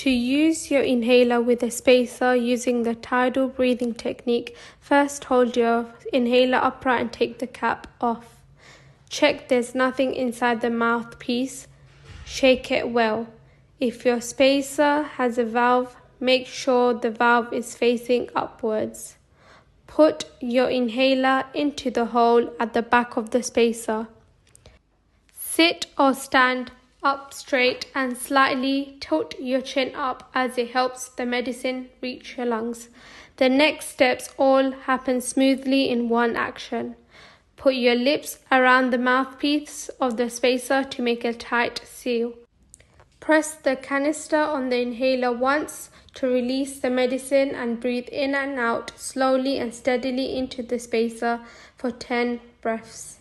To use your inhaler with a spacer using the tidal breathing technique, first hold your inhaler upright and take the cap off. Check there's nothing inside the mouthpiece. Shake it well. If your spacer has a valve, make sure the valve is facing upwards. Put your inhaler into the hole at the back of the spacer. Sit or stand up straight and slightly tilt your chin up as it helps the medicine reach your lungs. The next steps all happen smoothly in one action. Put your lips around the mouthpiece of the spacer to make a tight seal. Press the canister on the inhaler once to release the medicine and breathe in and out slowly and steadily into the spacer for 10 breaths.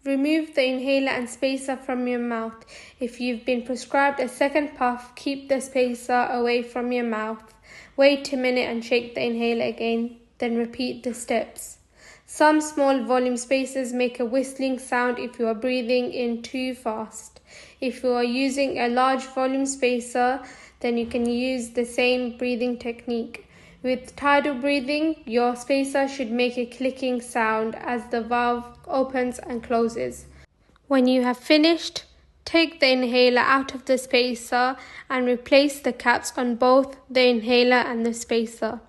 Remove the inhaler and spacer from your mouth. If you've been prescribed a second puff, keep the spacer away from your mouth. Wait a minute and shake the inhaler again, then repeat the steps. Some small volume spacers make a whistling sound if you are breathing in too fast. If you are using a large volume spacer, then you can use the same breathing technique. With tidal breathing, your spacer should make a clicking sound as the valve opens and closes. When you have finished, take the inhaler out of the spacer and replace the caps on both the inhaler and the spacer.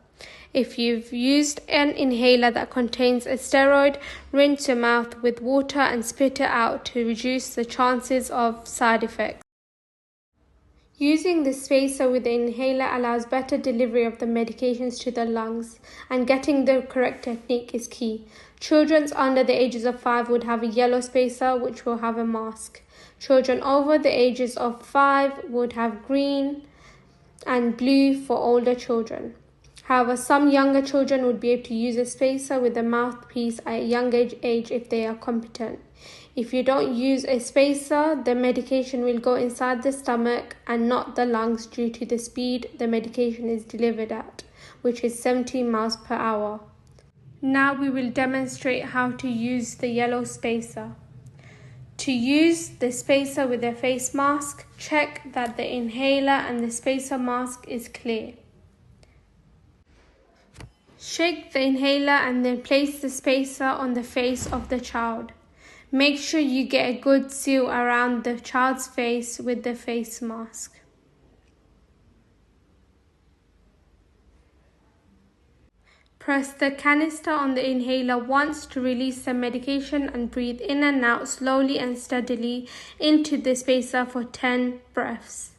If you've used an inhaler that contains a steroid, rinse your mouth with water and spit it out to reduce the chances of side effects. Using the spacer with the inhaler allows better delivery of the medications to the lungs, and getting the correct technique is key. Children under the ages of 5 would have a yellow spacer, which will have a mask. Children over the ages of 5 would have green and blue for older children. However, some younger children would be able to use a spacer with a mouthpiece at a young age if they are competent. If you don't use a spacer, the medication will go inside the stomach and not the lungs due to the speed the medication is delivered at, which is 70 miles per hour. Now we will demonstrate how to use the yellow spacer. To use the spacer with a face mask, check that the inhaler and the spacer mask is clear. Shake the inhaler and then place the spacer on the face of the child. Make sure you get a good seal around the child's face with the face mask. Press the canister on the inhaler once to release the medication and breathe in and out slowly and steadily into the spacer for 10 breaths.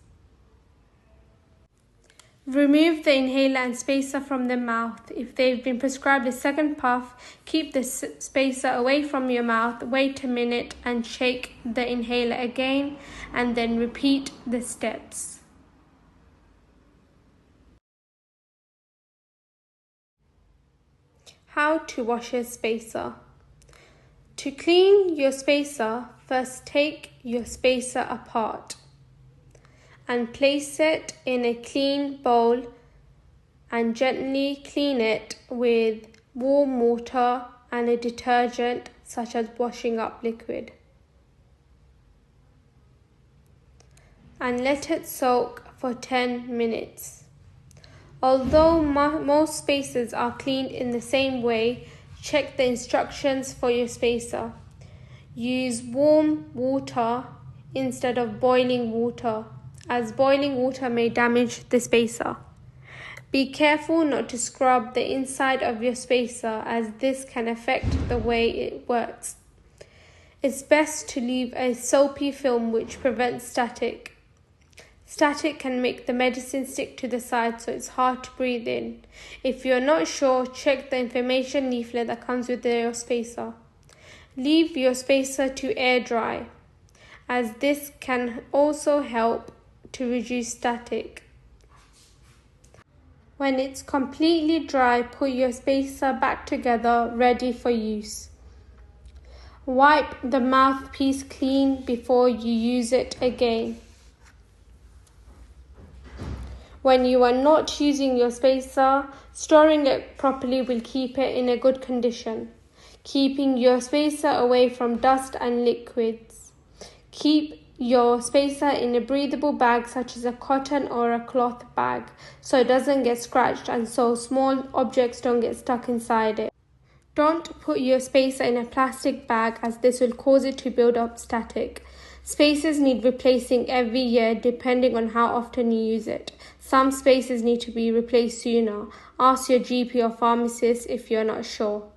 Remove the inhaler and spacer from the mouth. If they've been prescribed a second puff, keep the spacer away from your mouth, wait a minute and shake the inhaler again, and then repeat the steps. How to wash a spacer. To clean your spacer, first take your spacer apart and place it in a clean bowl and gently clean it with warm water and a detergent such as washing up liquid. And let it soak for 10 minutes. Although most spacers are cleaned in the same way, check the instructions for your spacer. Use warm water instead of boiling water, as boiling water may damage the spacer. Be careful not to scrub the inside of your spacer, as this can affect the way it works. It's best to leave a soapy film which prevents static. Static can make the medicine stick to the side, so it's hard to breathe in. If you're not sure, check the information leaflet that comes with your spacer. Leave your spacer to air dry, as this can also help to reduce static. When it's completely dry, put your spacer back together, ready for use. Wipe the mouthpiece clean before you use it again. When you are not using your spacer, storing it properly will keep it in a good condition. keeping your spacer away from dust and liquids. Keep your spacer in a breathable bag such as a cotton or a cloth bag so it doesn't get scratched and so small objects don't get stuck inside it. Don't put your spacer in a plastic bag as this will cause it to build up static. Spacers need replacing every year depending on how often you use it. Some spacers need to be replaced sooner. Ask your GP or pharmacist if you're not sure.